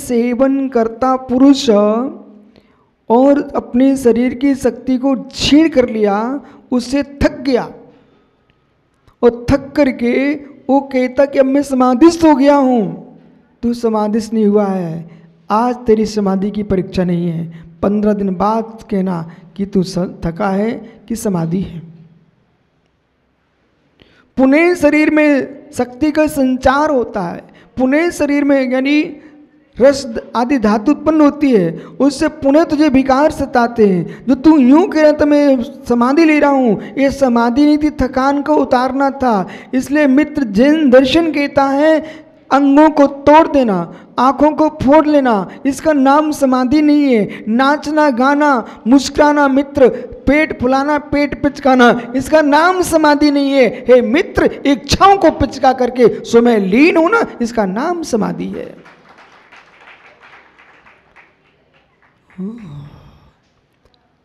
Seven करता पुरुष और अपने शरीर की शक्ति को छीन कर लिया, उससे थक गया और थक करके वो कहता कि अब मैं समाधिस्थ हो गया हूँ। तू समाधिस्थ नहीं हुआ है, आज तेरी समाधि की परीक्षा नहीं है। 15 दिन बाद कहना कि तू थका है कि समाधि है। पुनः शरीर में शक्ति का संचार होता है, पुनः शरीर में यानी रस आदि धातु उत्पन्न होती है, उससे पुनः तुझे विकार सताते हैं। जो तू यूं कह रहा था मैं समाधि ले रहा हूँ, ये समाधि नहीं थी, थकान को उतारना था। इसलिए मित्र जैन दर्शन कहता है अंगों को तोड़ देना, आंखों को फोड़ लेना, इसका नाम समाधि नहीं है। नाचना गाना मुस्कुराना मित्र, पेट फुलाना पेट पिचकाना, इसका नाम समाधि नहीं है। हे मित्र, इच्छाओं को पिचका करके स्वयं लीन होना, इसका नाम समाधि है।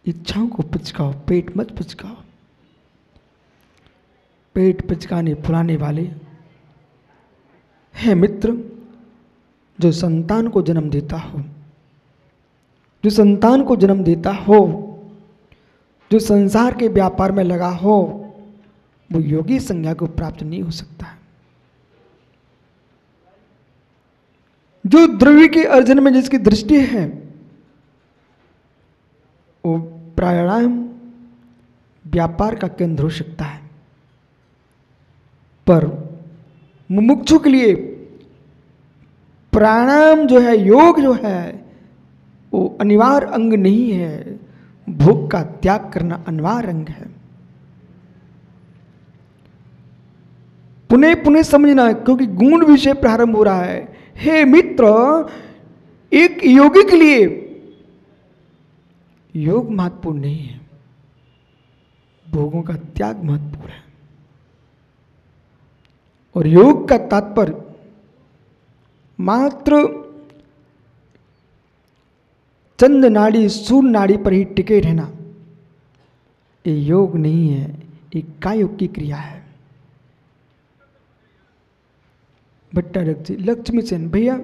इच्छाओं को पिचकाओ, पेट मत पिचकाओ। पेट पिचकाने फुलाने वाले है मित्र जो संतान को जन्म देता हो, जो संतान को जन्म देता हो, जो संसार के व्यापार में लगा हो, वो योगी संज्ञा को प्राप्त नहीं हो सकता है। जो द्रव्य के अर्जन में जिसकी दृष्टि है, वो प्राणायाम व्यापार का केंद्र हो सकता है, पर मुमुक्षु के लिए प्राणायाम जो है, योग जो है, वो अनिवार्य अंग नहीं है। भोग का त्याग करना अनिवार्य अंग है। पुनः पुनः समझना, क्योंकि गुण विषय प्रारंभ हो रहा है। हे मित्र, एक योगी के लिए योग महत्वपूर्ण नहीं है, भोगों का त्याग महत्वपूर्ण है। और योग का तात्पर्य मात्र चंद नाड़ी सूर्य नाड़ी पर ही टिके रहना, ये योग नहीं है, ये कायोग की क्रिया है। भट्टा लक्ष्मी सेन भैया,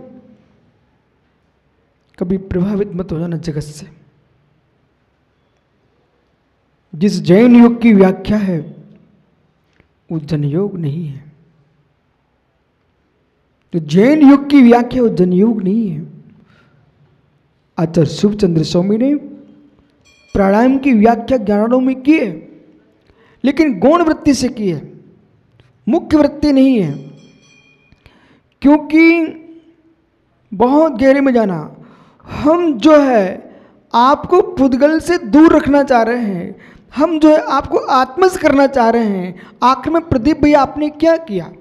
कभी प्रभावित मत हो जाना जगत से। जिस जैन योग की व्याख्या है वो जनयोग नहीं है। तो जैन योग की व्याख्या वो जनयोग नहीं है। आचार्य शिवचंद्र स्वामी ने प्राणायाम की व्याख्या ज्ञानों में की है, लेकिन गौण वृत्ति से की है, मुख्य वृत्ति नहीं है। क्योंकि बहुत गहरे में जाना, हम जो है आपको पुद्गल से दूर रखना चाह रहे हैं, हम जो है आपको आत्मस्थ करना चाह रहे हैं। आखिर में प्रदीप भैया आपने क्या किया?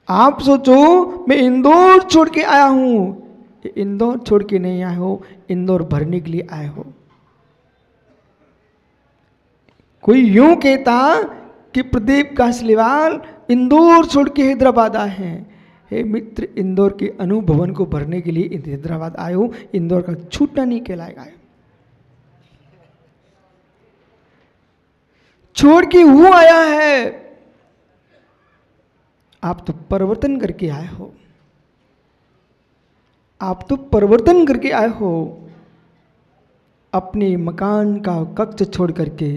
आप सोचो मैं इंदौर छोड़ के आया हूं, इंदौर छोड़ के नहीं आए हो, इंदौर भरने के लिए आए हो। कोई यूं कहता कि प्रदीप कासलीवाल इंदौर छोड़ के हैदराबाद आए हैं। हे मित्र, इंदौर के अनुभवन को भरने के लिए हैदराबाद आए हो, इंदौर का छूटना नहीं कहलाएगा। छोड़ के वो आया है, आप तो परिवर्तन करके आए हो, आप तो परिवर्तन करके आए हो। अपने मकान का कक्ष छोड़ करके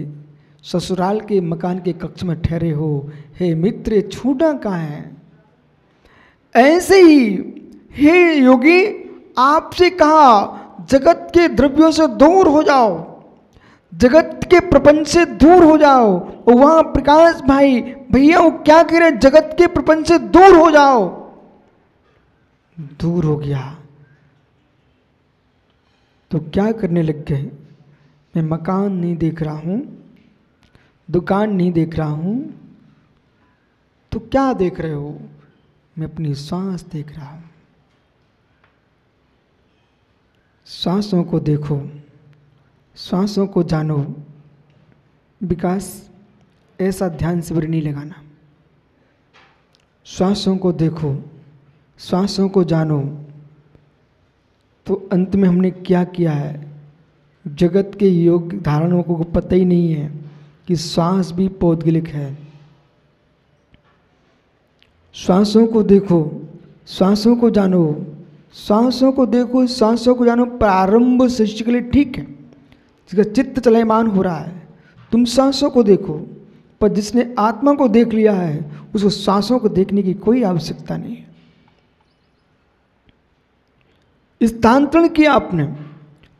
ससुराल के मकान के कक्ष में ठहरे हो। हे मित्र, छूटा कहाँ है? ऐसे ही हे योगी, आपसे कहा जगत के द्रव्यों से दूर हो जाओ, जगत के प्रपंच से दूर हो जाओ। और वहां प्रकाश भाई भैया वो क्या कह रहे, जगत के प्रपंच से दूर हो जाओ। दूर हो गया तो क्या करने लग गए? मैं मकान नहीं देख रहा हूं, दुकान नहीं देख रहा हूं, तो क्या देख रहे हो? मैं अपनी सांस देख रहा हूं। सांसों को देखो, सांसों को जानो। विकास ऐसा ध्यान शिविर नहीं लगाना। सांसों को देखो, सांसों को जानो। तो अंत में हमने क्या किया है? जगत के योग धारणों को पता ही नहीं है कि श्वास भी पौद्गलिक है। श्वासों को देखो, श्वासों को जानो, श्वासों को देखो, श्वासों को जानो। प्रारंभ सृष्टि के लिए ठीक है, जिसका चित्त चलयमान हो रहा है, तुम श्वासों को देखो। पर जिसने आत्मा को देख लिया है उसको श्वासों को देखने की कोई आवश्यकता नहीं है। स्थानांतरण किया आपने।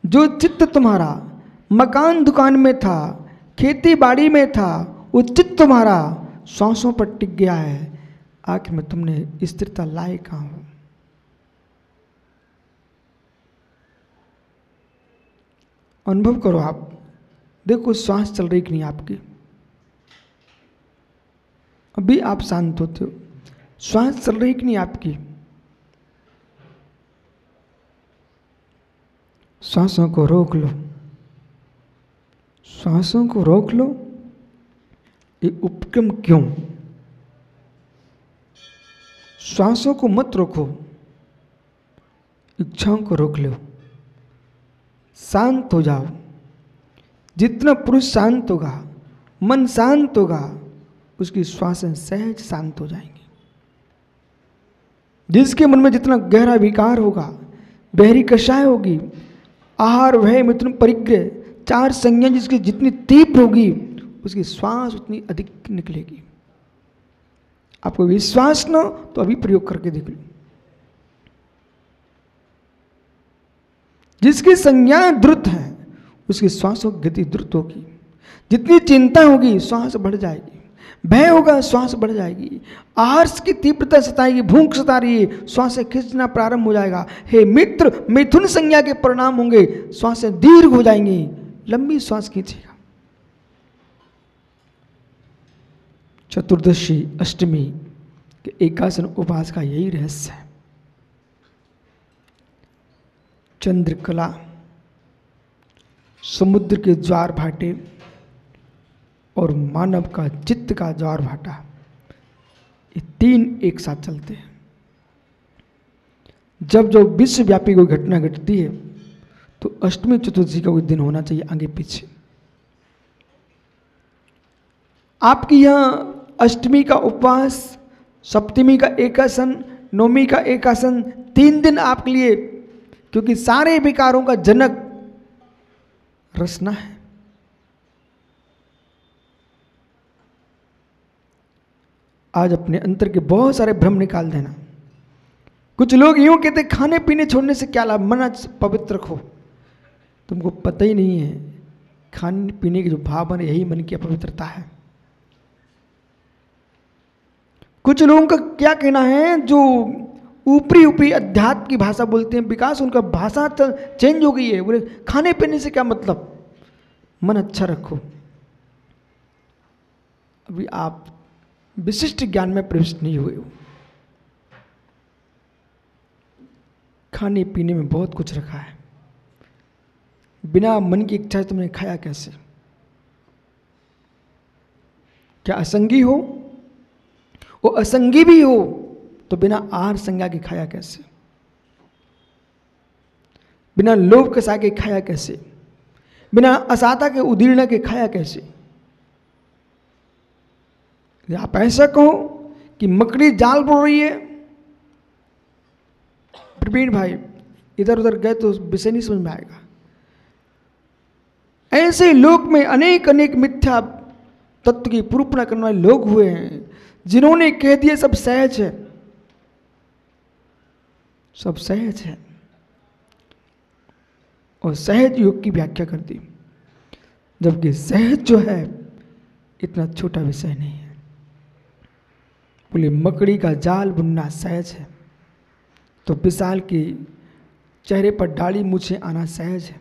जो चित्त तुम्हारा मकान दुकान में था, खेती बाड़ी में था, वो चित्त तुम्हारा श्वासों पर टिक गया है। आखिर में तुमने स्थिरता लाए कहाँ हो? अनुभव करो आप, देखो श्वास चल रही कि नहीं आपकी। अभी आप शांत होते हो, श्वास चल रही कि नहीं आपकी? श्वासों को रोक लो, श्वासों को रोक लो। ये उपक्रम क्यों? श्वासों को मत रोको, इच्छाओं को रोक लो, शांत हो जाओ। जितना पुरुष शांत होगा, मन शांत होगा, उसकी श्वासें सहज शांत हो जाएंगी। जिसके मन में जितना गहरा विकार होगा, गहरी कषाय होगी, आहार भय मिथुन परिग्रह, चार संज्ञा जिसकी जितनी तीव्र होगी, उसकी श्वास उतनी अधिक निकलेगी। आपको विश्वास न हो तो अभी प्रयोग करके देख लो। जिसकी संज्ञा द्रुत है उसकी श्वासों की गति द्रुत होगी। जितनी चिंता होगी श्वास बढ़ जाएगी, भय होगा श्वास बढ़ जाएगी, आहार की तीव्रता सताएगी, भूख सता रही है, श्वासें खींचना प्रारंभ हो जाएगा। हे मित्र, मिथुन संज्ञा के परिणाम होंगे, श्वासें दीर्घ हो जाएंगी, लंबी श्वास खींचेगा। चतुर्दशी अष्टमी के एकासन उपास का यही रहस्य है। चंद्रकला, समुद्र के ज्वार भाटे और मानव का चित्त का ज्वार भाटा, ये तीन एक साथ चलते हैं। जब जो विश्वव्यापी कोई घटना घटती है तो अष्टमी चतुर्दशी का कोई दिन होना चाहिए आगे पीछे। आपकी यहाँ अष्टमी का उपवास, सप्तमी का एकासन, नवमी का एकासन, 3 दिन आपके लिए, क्योंकि सारे विकारों का जनक रसना है। आज अपने अंतर के बहुत सारे भ्रम निकाल देना। कुछ लोग यूं कहते खाने पीने छोड़ने से क्या लाभ, मन पवित्र रखो। तुमको पता ही नहीं है खाने पीने के जो भाव है यही मन की अपवित्रता है। कुछ लोगों का क्या कहना है, जो ऊपरी ऊपरी अध्यात्म की भाषा बोलते हैं, विकास उनका भाषा चेंज हो गई है। बोले खाने पीने से क्या मतलब, मन अच्छा रखो। अभी आप विशिष्ट ज्ञान में प्रविष्ट नहीं हुए हो। खाने पीने में बहुत कुछ रखा है, बिना मन की इच्छा से तुमने खाया कैसे? क्या असंगी हो? वो असंगी भी हो तो बिना आहार संज्ञा के खाया कैसे? बिना लोभ कसा के खाया कैसे? बिना असाता के उदीर्ण के खाया कैसे? आप ऐसा कहो कि मकड़ी जाल बुन रही है, प्रवीण भाई इधर उधर गए तो विषय नहीं समझ में आएगा। ऐसे लोक में अनेक अनेक मिथ्या तत्व की पूर्णता करने वाले लोग हुए हैं, जिन्होंने कह दिया सब सहज है, सब सहज है, और सहज योग की व्याख्या कर दी, जबकि सहज जो है इतना छोटा विषय नहीं है। बोले मकड़ी का जाल बुनना सहज है तो विशाल के चेहरे पर डाली मूछे आना सहज है।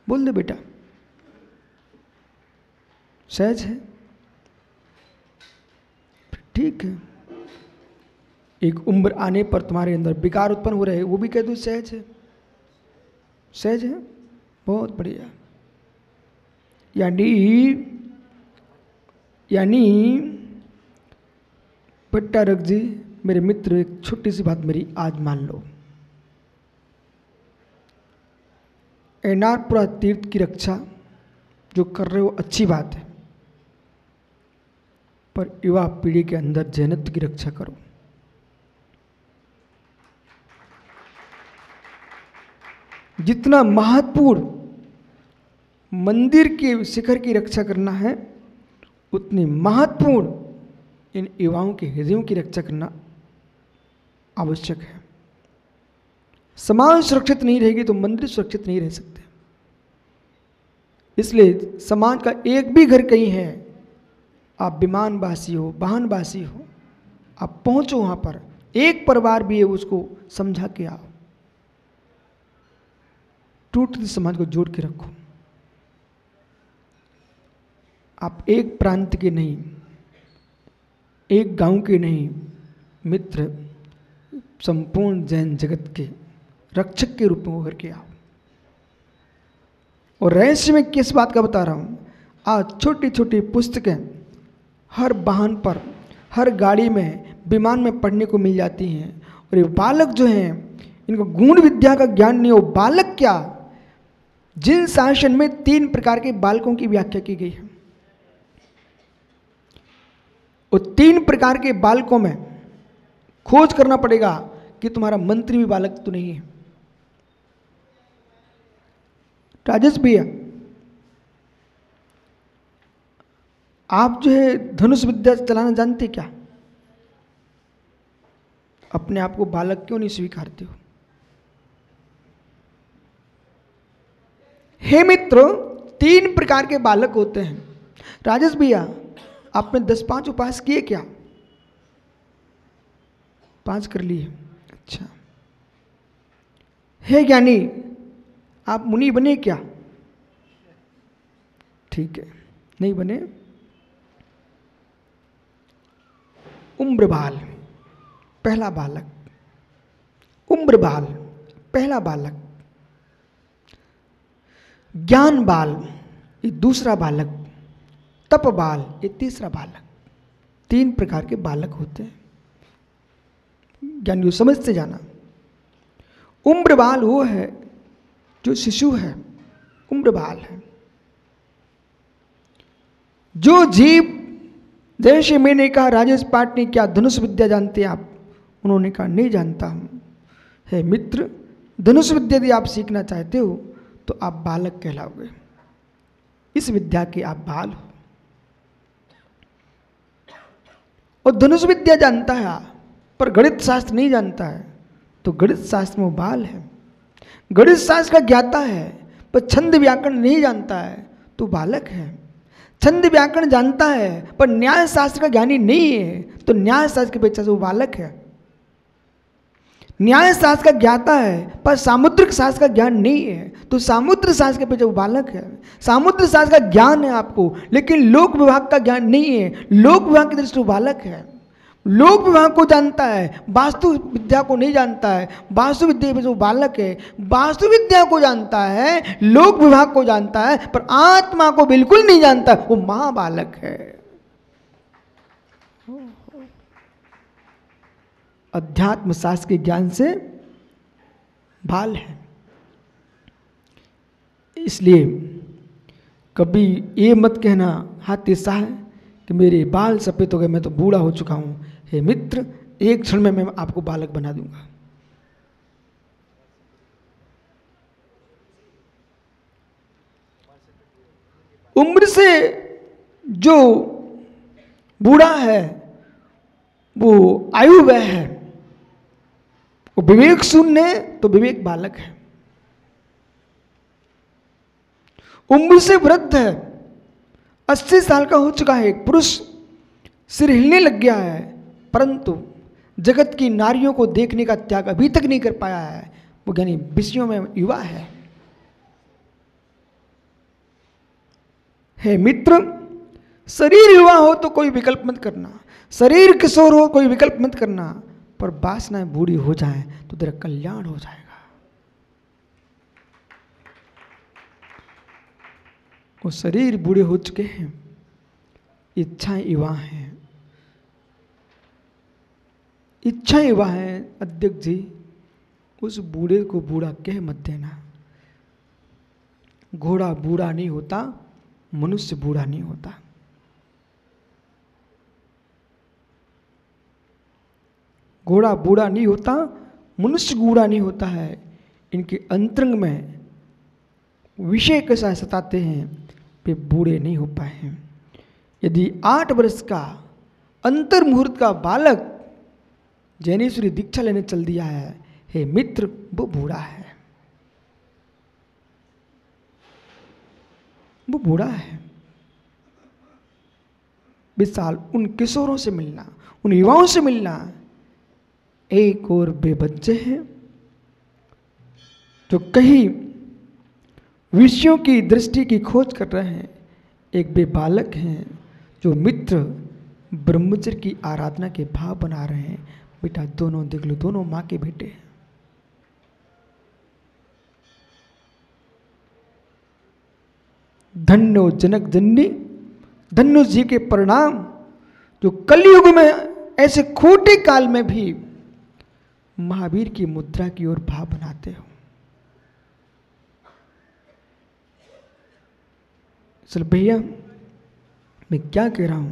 बोल दे बेटा, सहज है, ठीक है। एक उम्र आने पर तुम्हारे अंदर विकार उत्पन्न हो रहे हैं, वो भी कह दो सहज है, सहज है, बहुत बढ़िया। यानी भट्टा रख जी मेरे मित्र, एक छोटी सी बात मेरी आज मान लो। एनारपुरा तीर्थ की रक्षा जो कर रहे हो अच्छी बात है, पर युवा पीढ़ी के अंदर जैनत्व की रक्षा करो। जितना महत्वपूर्ण मंदिर के शिखर की रक्षा करना है, उतनी महत्वपूर्ण इन युवाओं के हृदयों की रक्षा करना आवश्यक है। समाज सुरक्षित नहीं रहेगी तो मंदिर सुरक्षित नहीं रह सकते। इसलिए समाज का एक भी घर कहीं है, आप विमानवासी हो, वाहनवासी हो, आप पहुंचो वहां पर, एक परिवार भी है उसको समझा के आओ, टूटते समाज को जोड़ के रखो। आप एक प्रांत के नहीं, एक गांव के नहीं, मित्र संपूर्ण जैन जगत के रक्षक के रूप में उभर के आओ। और रहस्य में किस बात का बता रहा हूं, आज छोटी छोटी पुस्तकें हर वाहन पर, हर गाड़ी में, विमान में पढ़ने को मिल जाती हैं। और ये बालक जो हैं, इनको गुण विद्या का ज्ञान नहीं हो। बालक क्या, जिन शासन में 3 प्रकार के बालकों की व्याख्या की गई है, और 3 प्रकार के बालकों में खोज करना पड़ेगा कि तुम्हारा मंत्री भी बालक तो नहीं है। राजेश भैया, आप जो है धनुष विद्या चलाना जानते क्या? अपने आप को बालक क्यों नहीं स्वीकारते हो? हे मित्रों, 3 प्रकार के बालक होते हैं। राजेश भैया, आपने 10-5 उपास किए क्या? 5 कर लिए, अच्छा। हे ज्ञानी, आप मुनि बने क्या? ठीक है, नहीं बने। उम्रबाल, पहला बालक। उम्रबाल, पहला बालक। ज्ञान बाल, ये दूसरा बालक। तप बाल, ये तीसरा बालक। 3 प्रकार के बालक होते हैं, ज्ञानियों समझते जाना। उम्र बाल वो है जो शिशु है, उम्र बाल है। जो जीव, जैसे मैंने कहा राजेश पाटनी, क्या धनुष विद्या जानते हैं आप? उन्होंने कहा नहीं जानता हूं। हे मित्र, धनुष विद्या यदि आप सीखना चाहते हो तो आप बालक कहलाओगे, इस विद्या के आप बाल हो। और धनुष विद्या जानता है पर गणित शास्त्र नहीं जानता है तो गणित शास्त्र में वो बाल है। गणित शास्त्र का ज्ञाता है पर छंद व्याकरण नहीं जानता है तो बालक है। छंद व्याकरण जानता है पर न्याय शास्त्र का ज्ञानी नहीं है तो न्याय शास्त्र की अपेक्षा से वो बालक है। न्याय शास्त्र का ज्ञाता है पर सामुद्रिक शास्त्र का ज्ञान नहीं है तो सामुद्र शास्त्र के अपेक्षा वो बालक है। सामुद्र शास्त्र का ज्ञान है आपको लेकिन लोक विभाग का ज्ञान नहीं है, लोक विभाग की दृष्टि से वो बालक है। लोक विभाग को जानता है, वास्तु विद्या को नहीं जानता है, वास्तु विद्या में जो बालक है। वास्तु विद्या को जानता है, लोक विभाग को जानता है पर आत्मा को बिल्कुल नहीं जानता, वो महाबालक है। अध्यात्म शास्त्र के ज्ञान से बाल है। इसलिए कभी ये मत कहना हाथी साह कि मेरे बाल सफेद हो गए, मैं तो बूढ़ा हो चुका हूं। हे मित्र, एक क्षण में मैं आपको बालक बना दूंगा। उम्र से जो बूढ़ा है वो आयु वह है, वो विवेक शून्य तो विवेक बालक है। उम्र से वृद्ध है, 80 साल का हो चुका है एक पुरुष, सिर हिलने लग गया है परंतु जगत की नारियों को देखने का त्याग अभी तक नहीं कर पाया है, वो यानी विषयों में युवा है। हे मित्र, शरीर युवा हो तो कोई विकल्प मत करना, शरीर किशोर हो कोई विकल्प मत करना, पर वासनाएं बूढ़ी हो जाए तो तेरा कल्याण हो जाएगा। वो शरीर बूढ़े हो चुके हैं, इच्छाएं युवा हैं, इच्छाएं युवा हैं। अध्यक्ष जी, उस बूढ़े को बूढ़ा कह मत देना। घोड़ा बूढ़ा नहीं होता, मनुष्य बूढ़ा नहीं होता। घोड़ा बूढ़ा नहीं होता, मनुष्य बूढ़ा नहीं होता है। इनके अंतरंग में विषय कैसा सताते हैं, वे बूढ़े नहीं हो पाए हैं। यदि 8 वर्ष का अंतर मुहूर्त का बालक जैनेश्वरी दीक्षा लेने चल दिया है, हे मित्र, वो बूढ़ा है, वो बूढ़ा है। विशाल उन किशोरों से मिलना, उन युवाओं से मिलना। एक और वे बच्चे हैं जो कहीं विषयों की दृष्टि की खोज कर रहे हैं, एक वे बालक हैं जो मित्र ब्रह्मचर्य की आराधना के भाव बना रहे हैं। बेटा दोनों देख लो, दोनों माँ के बेटे हैं। धन्यो जनक जननी, धन्यो जी के परिणाम जो कलयुग में ऐसे खोटे काल में भी महावीर की मुद्रा की ओर भाव बनाते हो। चल भैया, मैं क्या कह रहा हूं,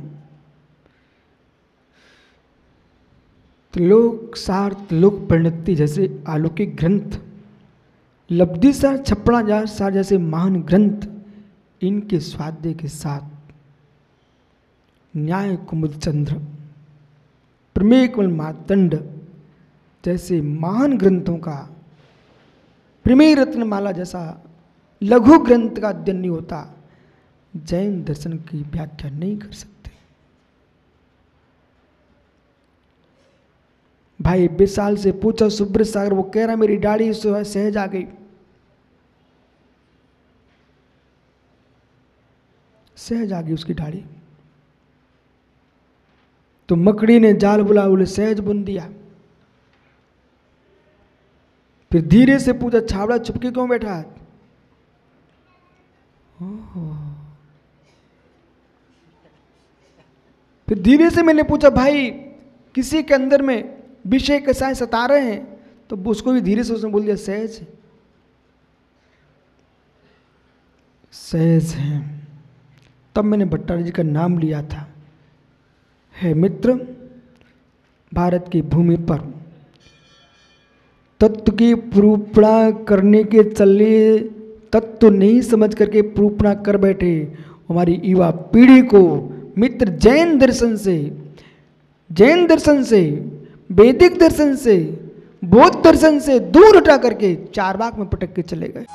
त्रिलोक सार, त्रिलोक परिणति जैसे अलौकिक ग्रंथ, लब्धि सार, छप्पड़ा सार जैसे महान ग्रंथ, इनके स्वाध्याय के साथ न्याय कुमुद चंद्र, प्रमेय कमल मार्तंड जैसे महान ग्रंथों का, प्रमेय रत्नमाला जैसा लघु ग्रंथ का अध्ययन नहीं होता, जैन दर्शन की व्याख्या नहीं कर सकते। भाई विशाल से पूछा सुब्रत सागर, वो कह रहा मेरी दाढ़ी सहज आ गई, सहज आ गई उसकी दाढ़ी। तो मकड़ी ने जाल बुला, बोले सहज बुन दिया। फिर धीरे से पूछा छावड़ा चुपके क्यों बैठा है? फिर धीरे से मैंने पूछा भाई किसी के अंदर में विषय कसाय सता रहे हैं, तो उसको भी धीरे से उसने बोल दिया सहज, सहज है। तब मैंने भट्टाचार्य जी का नाम लिया था। है मित्र, भारत की भूमि पर तत्व की प्रूपणा करने के चले, तत्व नहीं समझ करके प्रूपणा कर बैठे हमारी युवा पीढ़ी को मित्र जैन दर्शन से, जैन दर्शन से, वैदिक दर्शन से, बौद्ध दर्शन से दूर हटा करके चारवाक में पटक के चले गए।